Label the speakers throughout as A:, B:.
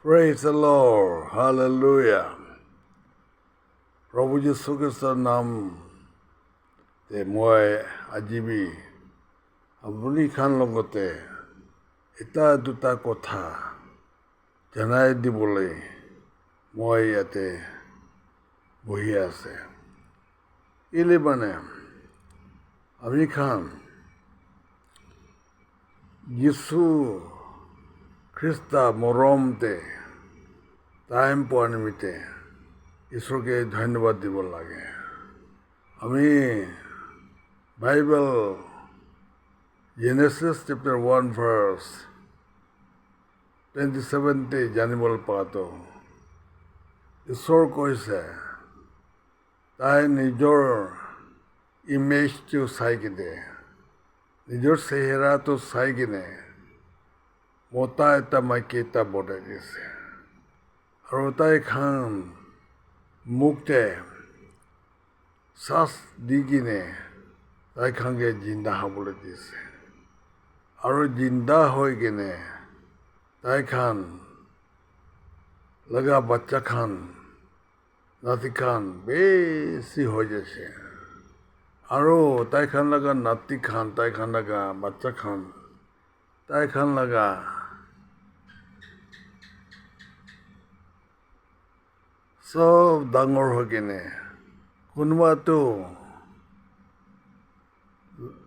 A: Praise the Lord. Hallelujah. প্ৰভু যীশু খ্ৰীষ্টৰ নাম মই আজিবি আপুনি খান লগতে এটা দুটা কথা জনাই দিবলৈ মই ইয়াতে বহি আছে কেলে মানে আমি খান যীশু খ্ৰীষ্টা মৰমতে টাইম পোৱা নিমিত্তে ঈশ্বৰকে ধন্যবাদ দিব লাগে আমি বাইবেল জেনেচিছ চেপ্টাৰ 1 ভাৰ্ছ 27 জানিবলৈ পোৱাটো ঈশ্বৰ কৈছে তাই নিজৰ ইমেজটো চাই কিনে নিজৰ চেহেৰাটো চাই কিনে মতা এটা মাইকী এটা বনাই দিছে আৰু তাই খান মুখতে শ্বাস দি কিনে তাই খানকে জিন্দা হ'বলৈ দিছে আৰু জিন্দা হৈ কিনে তাই খান লগা বাচ্চা খান নাতি খান বেছি হৈ যাইছে আৰু তাই খান লগা নাতি খান তাই খান লগা বাচ্চা খান তাই খান লগা সব ডাঙৰ হৈ কিনে কোনোবাটো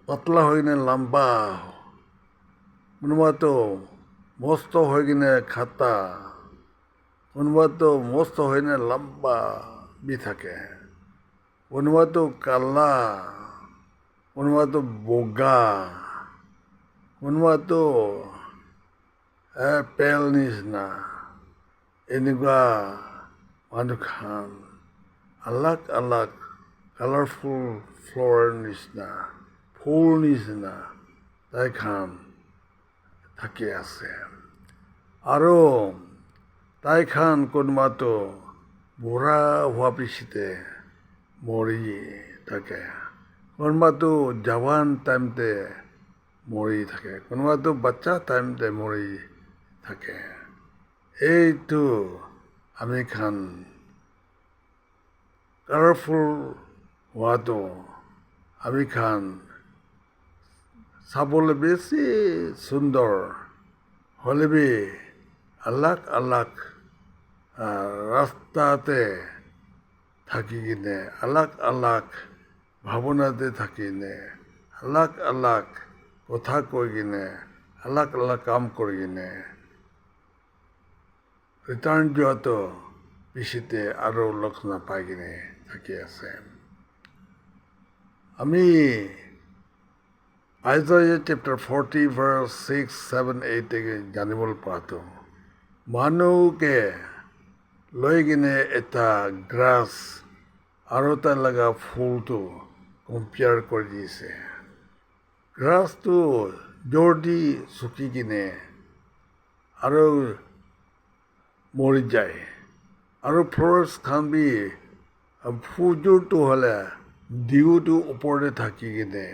A: পাতলা হৈ কিনে লাম্বা কোনোবাটো মস্ত হৈ কিনে খাটা কোনোবাটো মস্ত হৈ কিনে লাম্বা বি থাকে কোনোবাটো কালা কোনোবাটো বগা কোনোবাটো পেল নিচিনা এনেকুৱা মানুহ খান আলাগ আলাগ কালাৰফুল ফ্লাৱাৰ নিচিনা ফুল নিচিনা তাই খান থাকি আছে আৰু তাই খান কোনোবাটো বুঢ়া হোৱা পিছতে মৰি থাকে কোনোবাটো জৱান টাইমতে মৰি থাকে কোনোবাটো বাচ্চা টাইমতে মৰি থাকে এইটো আমি খান কালাৰফুল হোৱাটো আমি খান চাবলৈ বেছি সুন্দৰ হ'লে আলাগ আলাগ ৰাস্তাতে থাকি কিনে আলাগ আলাগ ভাৱনাতে থাকি কিনে আলাগ আলাগ কথা কৈ কিনে আলাগ আলাগ কাম কৰি কিনে ৰিটাৰ্ণ যোৱাটো পিছতে আৰু লগ নাপাই কিনে থাকি আছে আমি আইজায়া চেপ্টাৰ 40 ভাৰ্ছ 6, 7, 8 জানিবলৈ পোৱাটো মানুহকে লৈ কিনে এটা গ্ৰাছ আৰু তাৰ লগা ফুলটো কম্পেয়াৰ কৰি দিছে গ্ৰাছটো জলদি চুকি কিনে আৰু মৰি যায় আৰু ফ্লাৱাৰ্ছ খান বি ফুলযোৰটো হ'লে ডিউটো ওপৰতে থাকি কিনে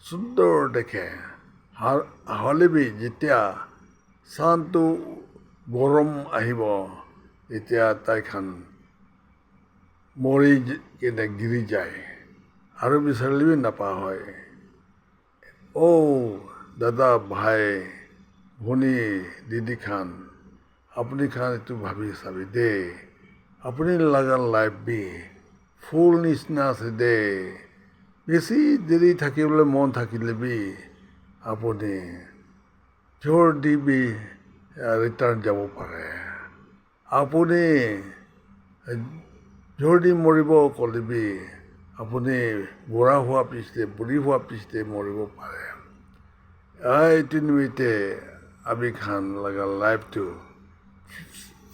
A: সুন্দৰ দেখে হ'লে বি যেতিয়া ছানটো গৰম আহিব তেতিয়া তাই খান মৰি কিনে গিৰি যায় আৰু বিচাৰিলে নাপা হয় দাদা ভাই ভনী দিদি খান আপুনি খান এইটো ভাবি চাবি দেই আপুনি লগা লাইফ বি ফুল নিচিনা আছে দেই বেছি দেৰি থাকিবলৈ মন থাকিলে বি আপুনি জোৰ দি বি ৰিটাৰ্ণ যাব পাৰে আপুনি জোৰ দি মৰিব ক'লে বি আপুনি বুঢ়া হোৱা পিছতে বুঢ়ী হোৱা পিছতে মৰিব পাৰে এইটো নিমিত্তে আমি খান লগা লাইফটো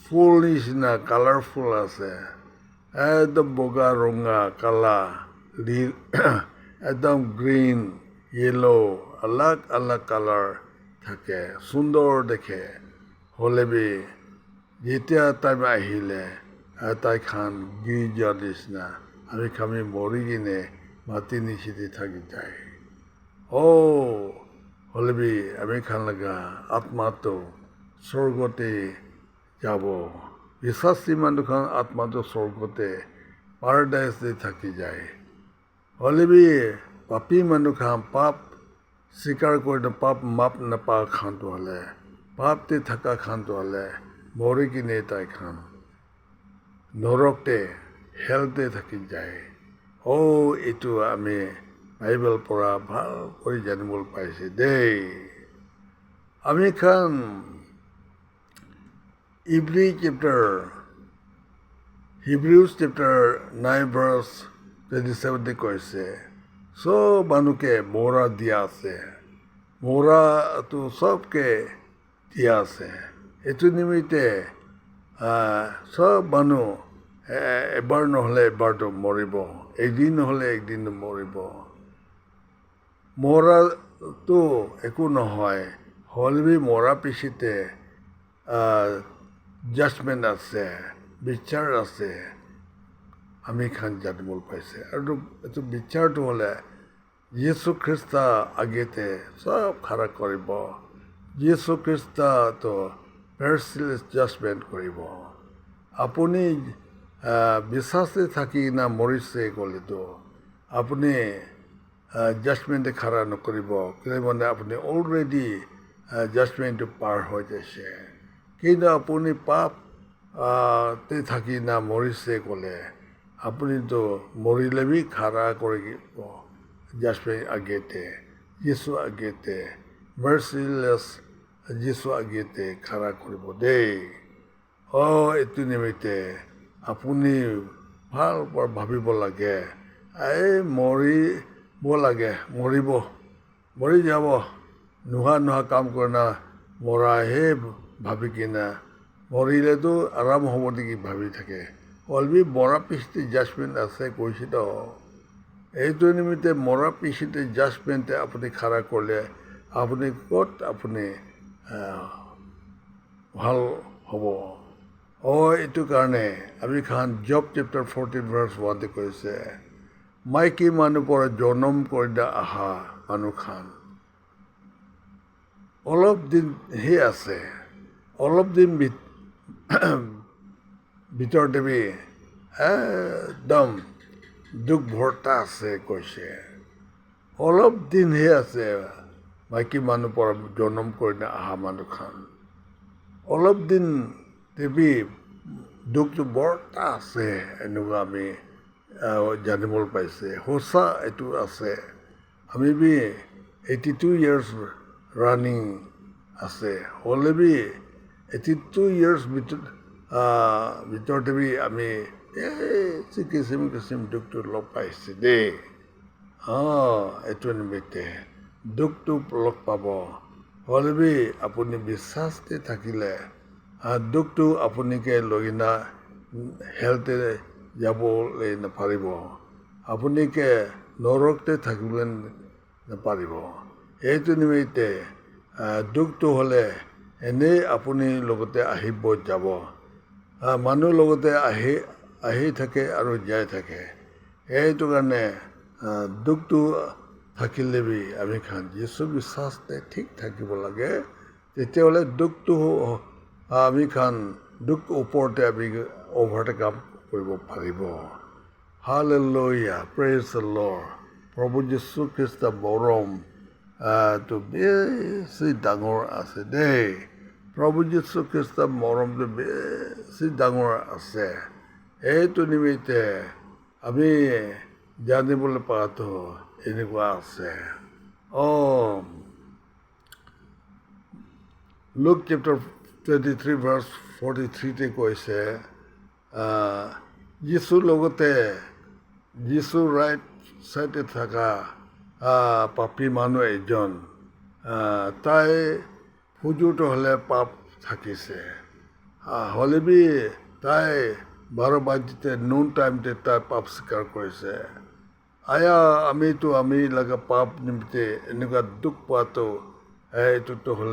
A: ফুল নিচিনা কালাৰফুল আছে একদম বগা ৰঙা কালা একদম গ্ৰীণ য়েলো আলাগ আলাগ কালাৰ থাকে সুন্দৰ দেখে হ'লে বি যেতিয়া টাইম আহিলে তাই খান গিৰি যোৱা নিচিনা আমি খামি মৰি কিনে মাটি নিচিতে থাকি যায় হ'লে বি আমি খান লগা আত্মাটো স্বৰ্গতে যাব বিশ্বাসী মানুহখন আত্মাটো স্বৰ্গতে পাৰাডাইজতে থাকি যায় হ'লেবি পাপী মানুহখন পাপ স্বীকাৰ কৰি পাপ মাপ নাপা খানটো হ'লে পাপতে থকা খানটো হ'লে মৰি কিনে তাই খান নৰকতে হেলতে থাকি যায় এইটো আমি বাইবেল পৰা ভাল কৰি জানিব পাইছে দেই আমি খান Hebrews chapter 9 verse 27 কৈছে সব মানুহকে মোৰা দিয়া আছে মোৰাটো সবকে দিয়া আছে এইটো নিমিত্তে সব মানুহ এবাৰ নহ'লে এবাৰটো মৰিব একদিন নহ'লে একদিন মৰিব মৰাটো একো নহয় হ'লেবি মৰা পিছতে জাজমেণ্ট আছে বিচাৰ আছে আমি খান জানিব পাইছে আৰু এইটো বিচাৰটো হ'লে যীশু খ্ৰীষ্ট আগতে সব খাৰা কৰিব যীশু খ্ৰীষ্টটো মেৰ্চিলেছ জাজমেণ্ট কৰিব আপুনি বিশ্বাসে থাকি না মৰিছে ক'লেতো আপুনি জাজমেণ্টে খাৰা নকৰিব মানে আপুনি অলৰেডি জাজমেণ্টটো পাৰ হৈ গৈছে কিন্তু আপুনি পাপ তে থাকি না মৰিছে ক'লে আপুনিতো মৰিলেবি খাৰা কৰিব জাজমেণ্ট আগতে যীশু আগতে মেৰ্চিলেছ যীশু আগতে খাৰা কৰিব দেই এইটো নিমিত্তে আপুনি ভাল পৰা ভাবিব লাগে মৰিব লাগে মৰি যাব নোহোৱা কাম কৰে না মৰাহে ভাবি কিনা মৰিলেতো আৰাম হ'ব নেকি ভাবি থাকে অলবি মৰা পিছতে জাজমেণ্ট আছে কৈছে তো এইটো নিমিত্তে মৰা পিছতে জাজমেণ্টে আপুনি খাৰা কৰিলে আপুনি ক'ত আপুনি ভাল হ'ব এইটো কাৰণে আমি খান জব চেপ্টাৰ 14 verse 1 কৈছে মাইকী মানুহ পৰা জনম কৰি অহা মানুহ খান অলপ দিন আছে অলপ দিন ভিতৰতে একদম দুখ ভৰ্তা আছে কৈছে অলপ দিন আছে মাইকী মানুহ পৰা জনম কৰি অহা মানুহ খান অলপ দিন দেৱী দুখটো বৰ্তা আছে এনেকুৱা আমি জানিব পাইছে সঁচা এইটো আছে আমি 82 years ৰানিং আছে হ'লেবি 82 years ভিতৰতে আমি কিচিম দুখটো লগ পাইছে দেই এইটো নিমিত্তে দুখটো লগ পাব হ'লেবি আপুনি বিশ্বাসতে থাকিলে দুখটো আপুনিকে লৈ না হেলতে যাবলৈ নাপাৰিব আপুনিকে নৰকতে থাকিবলৈ নাপাৰিব এইটো নিমিত্তে দুখটো হ'লে এনেই আপুনি লগতে আহিব যাব মানুহ লগতে আহি থাকে আৰু যাই থাকে এইটো কাৰণে দুখটো থাকিলেবি আমি খান যীশু বিশ্বাসতে ঠিক থাকিব লাগে তেতিয়াহ'লে দুখটো আমি খান দুখ ওপৰতে আমি অভাৰটেকাম কৰিব পাৰিব হালেলুয়া প্ৰেইজ দ্য লৰ্ড প্ৰভু যীশু খ্ৰীষ্ট মৰম তো বেছি ডাঙৰ আছে দেই প্ৰভু যীশু খ্ৰীষ্ট মৰমটো বেছি ডাঙৰ আছে এইটো নিমিত্তে আমি জানিবলৈ পোৱাটো এনেকুৱা আছে Luke chapter 23 verse 43 কৈছে যীশুৰ লগতে যীশুৰ ৰাইট চাইডে থকা পাপী মানুহ এজন তাই ফুজুৰটো হ'লে পাপ থাকিছে হ'লেবি তাই 12 বাজিতে নুন টাইমতে তাই পাপ স্বীকাৰ কৰিছে আমি লগা পাপ নিমিত্তে এনেকুৱা দুখ পোৱাটো এইটোতো হ'ল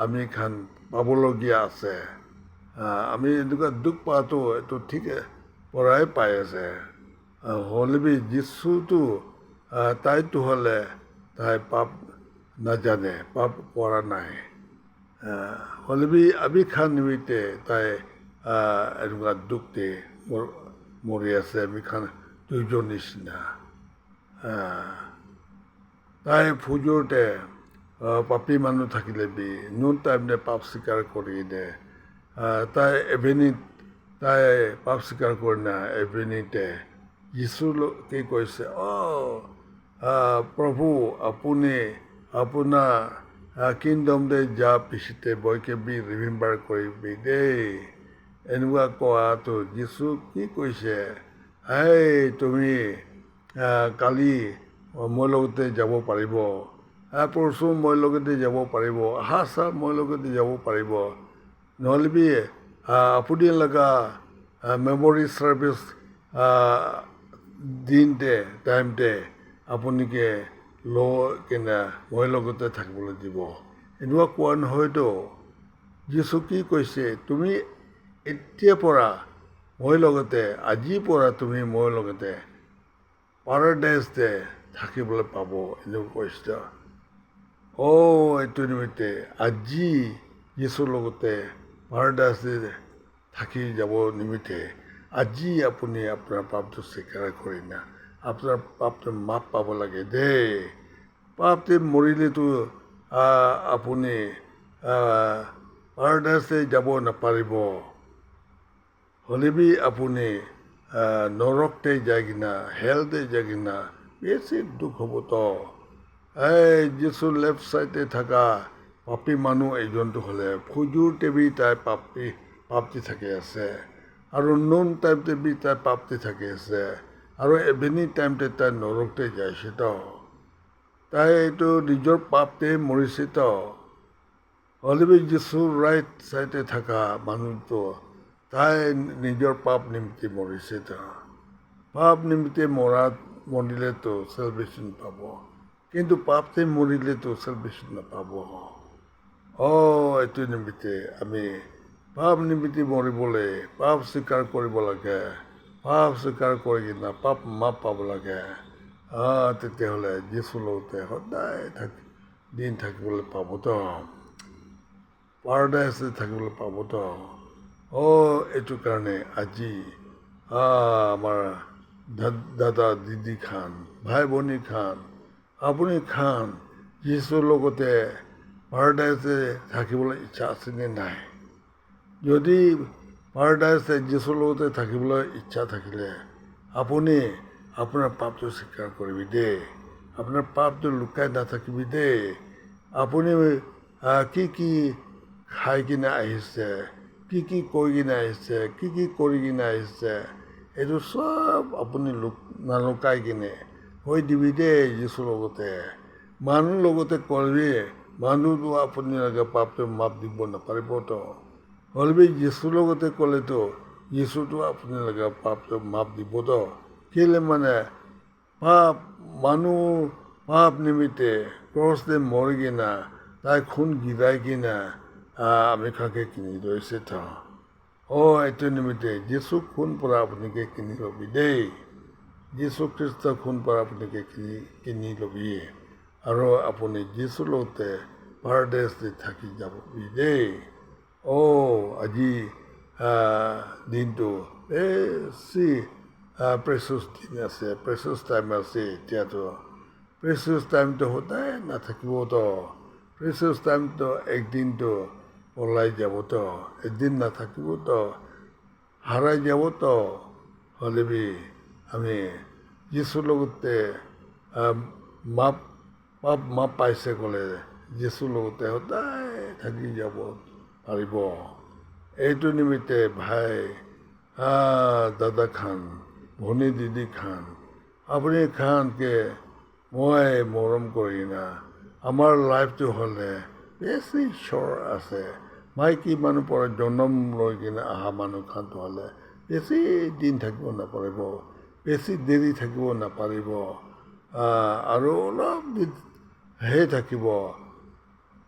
A: আমি খান পাবলগীয়া আছে আমি এনেকুৱা দুখ পোৱাটো এইটো ঠিক পৰাই পাই আছে হ'লেবি যীশুটো তাইতো হ'লে তাই পাপ নাজানে পাপ কৰা নাই হ'লেবি আবি খান নিমিত্তে তাই এনেকুৱা দুখতে মৰি আছে আমি খান দুইজন নিচিনা তাই ফুজোৰতে পাপী মানুহ থাকিলে বি নোন টাইমনে পাপ স্বীকাৰ কৰি দে তাই এভেনিত তাই পাপ স্বীকাৰ কৰি না এভেনিতে যীশুকে কৈছে প্ৰভু আপুনি আপোনাৰ কিংডম দে যা পিছতে বইকে বি ৰিমেম্বাৰ কৰিবি দেই এনেকুৱা কোৱাটো যীশু কি কৈছে তুমি কালি মোৰ লগতে যাব পাৰিব পৰশু মোৰ লগতে যাব পাৰিব আহা মোৰ লগতে যাব পাৰিব নহ'লে আপুনি লগা মেমৰি ছাৰ্ভিচ দিনতে টাইমতে আপুনিকে লৈ কিনে মই লগতে থাকিবলৈ দিব এনেকুৱা কোৱা নহয়তো যীশু কি কৈছে তুমি এতিয়াৰ পৰা মই লগতে আজিৰ পৰা তুমি মোৰ লগতে পাৰাডাইজতে থাকিবলৈ পাব এনেকুৱা কৈছে এইটো নিমিত্তে আজি যীশুৰ লগতে পাৰাডাইজতে থাকি যাব নিমিত্তে আজি আপুনি আপোনাৰ পাপটো স্বীকাৰ কৰি না আপোনাৰ পাপটো মাপ পাব লাগে দেই পাপতে মৰিলেতো আপুনি পাৰাডাইজতে যাব নাপাৰিব হ'লেবি আপুনি নৰকতে যায় কিনা হেলতে যায় কিনা বেছি দুখ হ'বতো যীশুৰ লেফ্ট চাইডে থকা পাপী মানুহ এজনটো হ'লে ফুজোৰতে বি তাই পাপটি থাকি আছে আৰু নোন টাইমতে বি তাই পাপটি থাকি আছে আৰু এভেনি টাইমতে তাই নৰকতে যাইছে তো তাই এইটো নিজৰ পাপতে মৰিছে তো হ'লেবি যীশুৰ ৰাইট চাইডে থকা মানুহটো তাই নিজৰ পাপ নিমিত্তে মৰিছে তো পাপ নিমিত্তে মৰিলেতো চেলভেশ্যন পাব কিন্তু পাপতে মৰিলেতো চেলভেশ্যন নাপাব এইটো নিমিত্তে আমি পাপ নিমিত্তে মৰিবলৈ পাপ স্বীকাৰ কৰিব লাগে পাপ স্বীকাৰ কৰি কিনে পাপ মাপ পাব লাগে তেতিয়াহ'লে যীশুৰ লগতে সদায় দিন থাকিবলৈ পাবতো পাৰাডাইজতে থাকিবলৈ পাবতো এইটো কাৰণে আজি আমাৰ দাদা দিদি খান ভাই ভনী খান আপুনি খান যীশুৰ লগতে পাৰাডাইজতে থাকিবলৈ ইচ্ছা আছেনে নাই যদি পাৰাডাইজতে যীশুৰ লগতে থাকিবলৈ ইচ্ছা থাকিলে আপুনি আপোনাৰ পাপটো স্বীকাৰ কৰিবি দেই আপোনাৰ পাপটো লুকাই নাথাকিবি দেই আপুনি কি খাই কিনে আহিছে কি কৈ কিনে আহিছে কি কৰি কিনে আহিছে এইটো চব আপুনি নালুকাই কিনে হৈ দিবি দেই যীশুৰ লগতে মানুহ লগতে কৰিবি মানুহটো আপুনি লাগে পাপটো মাপ দিব নাপাৰিবতো হ'লেবি যীশুৰ লগতে ক'লেতো যীশুটো আপুনি লাগে পাপটো মাপ দিবতো কেলে মানে মানুহ পাপ নিমিত্তে ক্ৰছতে মৰি কিনা তাই খুন গিৰাই কিনা আমি খাকে কিনি লৈছে তো এইটো নিমিত্তে যীশু খুন পৰা আপুনিকে কিনি ল'বি দেই যীশু খ্ৰীষ্ট খুন পৰা আপুনিকে কিনি ল'বি আৰু আপুনি যীশুৰ লগতে পাৰাডাইজতে থাকি যাবি দেই আজি দিনটো বেছি প্ৰেচাছ দিন আছে প্ৰেচাছ টাইম আছে এতিয়াতো প্ৰেচাছ টাইমটো সদায় নাথাকিবতো প্ৰেচাছ টাইমটো একদিনটো ওলাই যাবতো এদিন নাথাকিবতো হাৰাই যাবতো হ'লেবি আমি যীশুৰ লগতে মাপ পাইছে ক'লে যীশুৰ লগতে সদায় থাকি যাব পাৰিব এইটো নিমিত্তে ভাই দাদা খান ভনী দিদি খান আপুনি খানকে মই মৰম কৰি না আমাৰ লাইফটো হ'লে বেছি চৰ আছে মাইকী মানুহ পৰা জন্ম লৈ কিনে অহা মানুহ খানটো হ'লে বেছি দিন থাকিব নাপাৰিব বেছি দেৰি থাকিব নাপাৰিব আৰু অলপ দিন থাকিব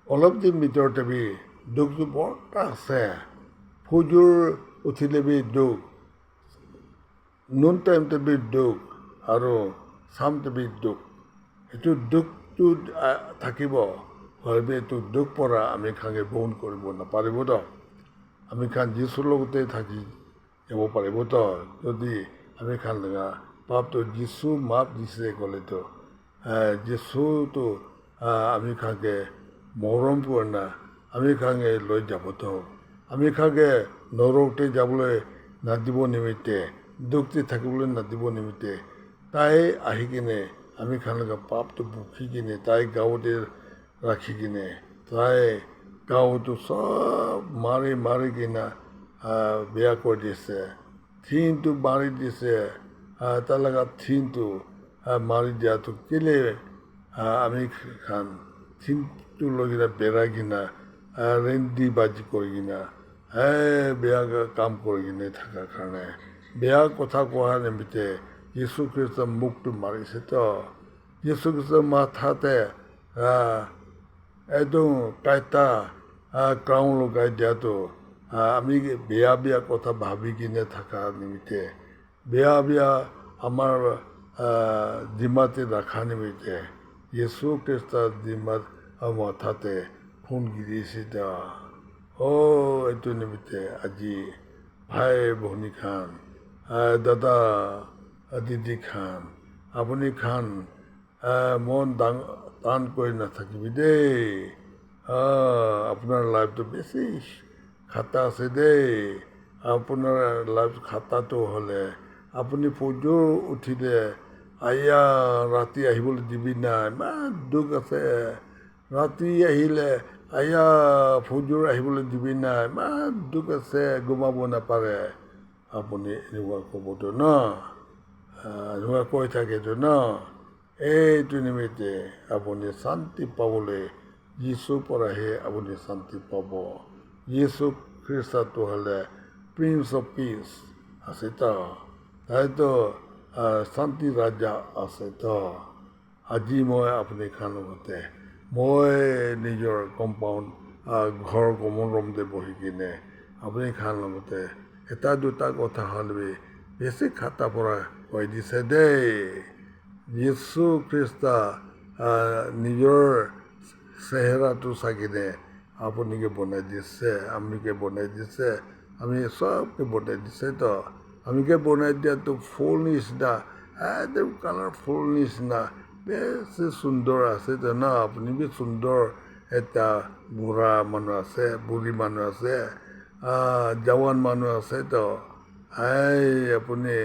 A: অলপ দিন ভিতৰতে বি দুখটো বৰটা আছে ফুজোৰ উঠিলে বি দুখ নুন টাইমতে বি দুখ আৰু চামতে বি দুখ সেইটো দুখটো থাকিব হ'লে এইটো দুখ পৰা আমি খানকে বহন কৰিব নাপাৰিব তো আমি খান যীশুৰ লগতে থাকি যাব পাৰিব তো যদি আমি খান লগা পাপটো যীশু মাপ দিছে ক'লেতো যীশুটো আমি খানকে মৰম কৰে না আমি খানকে লৈ যাব তো আমি খানকে নৰকতে যাবলৈ নাদিব নিমিত্তে দুখতে থাকিবলৈ নাদিব নিমিত্তে তাই আহি কিনে আমি খানকে পাপটো বুকি কিনে তাই গাঁৱতে ৰাখি কিনে তাই গাঁৱতো চব মাৰি কিনে বেয়া কৰি দিছে থিনটো মাৰি দিছে তাৰ লগত থিনটো মাৰি দিয়াটো কেলে আমি খান থিনটো লৈ কিনে বেৰাই কিনে ৰেন্দি বাজি কৰি কিনে বেয়া কাম কৰি কিনে থকাৰ কাৰণে বেয়া কথা কোৱাৰ নিমিত্তে যীশু খ্ৰীষ্টৰ মুখটো মাৰিছে তো যীশু খ্ৰীষ্টৰ মাথাতে একদম কাইটা ক্ৰাউন লগাই দিয়াটো আমি বেয়া কথা ভাবি কিনে থকা নিমিত্তে বেয়া আমাৰ জিমাতে ৰখা নিমিত্তে যীশু খ্ৰীষ্টৰ জিমাত মাথাতে খুন গিৰিছে তো এইটো নিমিত্তে আজি ভাই ভনী খান দাদা দিদি খান আপুনি খান মন টান কৰি নাথাকিবি দেই আপোনাৰ লাইফটো বেছি খাতা আছে দেই আপোনাৰ লাইফ খাতাটো হ'লে আপুনি ফজৰ উঠিলে ৰাতি আহিবলৈ দিবি নাই ইমান দুখ আছে ৰাতি আহিলে ফজৰ আহিবলৈ দিবি নাই ইমান দুখ আছে গোমাব নাপাৰে আপুনি এনেকুৱা ক'বতো ন এনেকুৱা কৈ থাকেতো ন এইটো নিমিত্তে আপুনি শান্তি পাবলৈ যীশুৰ পৰাহে আপুনি শান্তি পাব যীশু খ্ৰীষ্টটো হ'লে প্ৰিন্স অফ পিচ আছে তো তাইতো শান্তি ৰাজা আছে তো আজি মই আপুনি খান লগতে মই নিজৰ কম্পাউণ্ড ঘৰ কমন ৰুমতে বহি কিনে আপুনি খান লগতে এটা দুটা কথা হ'লে বেছি খাতা পৰা কৈ দিছে দেই যীশু খ্ৰীষ্ট নিজৰ চেহেৰাটো চাই আপুনিকে বনাই দিছে আমিকে বনাই দিছে আমি চবকে বনাই দিছে তো আমিকে বনাই দিয়াটো ফুল নিচিনা একদম কালাৰফুল নিচিনা বেছি সুন্দৰ আছে তো ন আপুনি বি সুন্দৰ এটা বুঢ়া মানুহ আছে বুঢ়ী মানুহ আছে জৱান মানুহ আছে তো আপুনি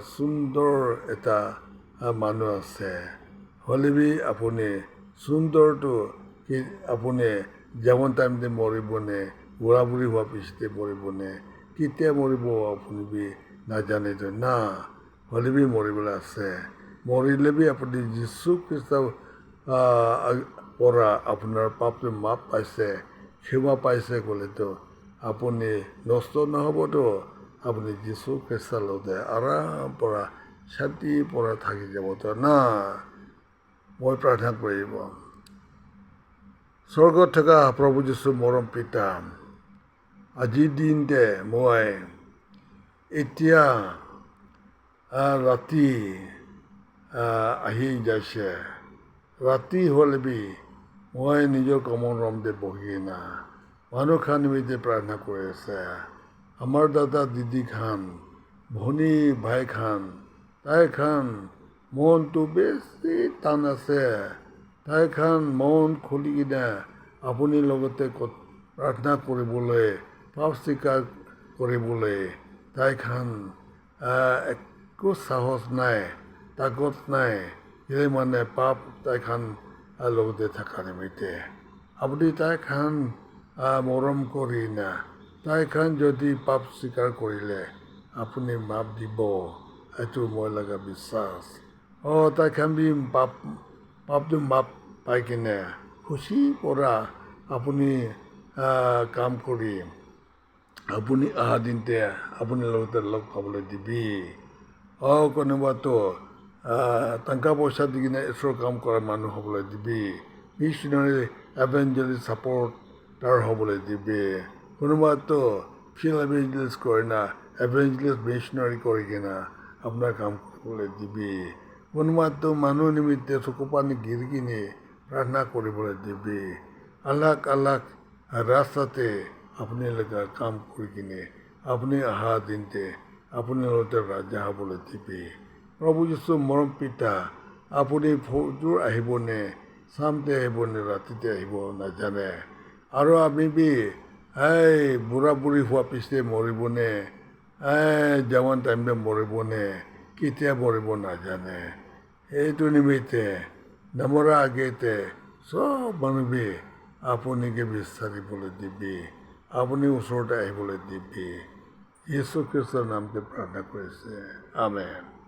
A: সুন্দৰ এটা মানুহ আছে হ'লে বি আপুনি সুন্দৰটো কি আপুনি জৱান টাইমতে মৰিবনে বুঢ়া বুঢ়ী হোৱাৰ পিছতে মৰিবনে কেতিয়া মৰিব আপুনি বি নাজানে তো না হ'লে বি মৰিবলৈ আছে মৰিলে বি আপুনি যীশু খ্ৰীষ্ট পৰা আপোনাৰ পাপটো মাপ পাইছে সেৱা পাইছে ক'লেতো আপুনি নষ্ট নহ'বতো আপুনি যীশু খ্ৰীষ্টৰ লগতে আৰাম পৰা শান্তিৰ পৰা থাকি যাবতো না মই প্ৰাৰ্থনা কৰিব স্বৰ্গত থকা প্ৰভু যীশু মৰম পিতা আজিৰ দিনতে মই এতিয়া ৰাতি আহি যাইছে ৰাতি হ'লে বি মই নিজৰ কমন ৰুমতে বহি না মানুহ খান নিমিত্তে প্ৰাৰ্থনা কৰি আছে আমাৰ দাদা দিদি খান ভনী ভাই খান তাই খান মনটো বেছি টান আছে তাই খান মন খুলি কিনে আপুনি লগতে প্ৰাৰ্থনা কৰিবলৈ পাপ স্বীকাৰ কৰিবলৈ তাই খান একো সাহস নাই তাকত নাই সেই মানে পাপ তাই খান লগতে থকা নিমিত্তে আপুনি তাই খান মৰম কৰি না তাই খান যদি পাপ স্বীকাৰ কৰিলে আপুনি মাপ দিব এইটো মই লগা বিশ্বাস তাই খান বি পাপটো মাপ পাই কিনে খুচি পৰা আপুনি কাম কৰি আপুনি অহা দিনতে আপুনি লগতে লগ পাবলৈ দিবি কোনোবাতো টকা পইচা দি কিনে ঈশ্বৰৰ কাম কৰা মানুহ হ'বলৈ দিবি মিছনাৰী এভেঞ্জেলিষ্ট ছাপৰ্টাৰ হ'বলৈ দিবি কোনোবাতো ফিল্ড এভেঞ্জেলিষ্ট কৰে না এভেঞ্জেলিষ্ট মিছনাৰী কৰি কিনে আপোনাৰ কাম কৰিবলৈ দিবি কোনোবাতো মানুহ নিমিত্তে চকু পানী গিৰি কিনে প্ৰাৰ্থনা কৰিবলৈ দিবি আলাক আলাক ৰাস্তাতে আপোনালোকে কাম কৰি কিনে আপুনি অহা দিনতে আপোনালোকে ৰাজা হ'বলৈ দিবি প্ৰভু যীশু মৰম পিতা আপুনি ফৌজোৰ আহিবনে চামতে আহিবনে ৰাতিতে আহিব নাজানে আৰু আমি বুঢ়া বুঢ়ী হোৱা পিছে মৰিবনে জৱান টাইমতে মৰিবনে কেতিয়া মৰিব নাজানে এইটো নিমিত্তে নমৰা আগেতে চব মানুহবে আপুনিকে বিচাৰিবলৈ দিবি আপুনি ওচৰতে আহিবলৈ দিবি যীশু খ্ৰীষ্টৰ নামতে প্ৰাৰ্থনা কৰিছে আমেন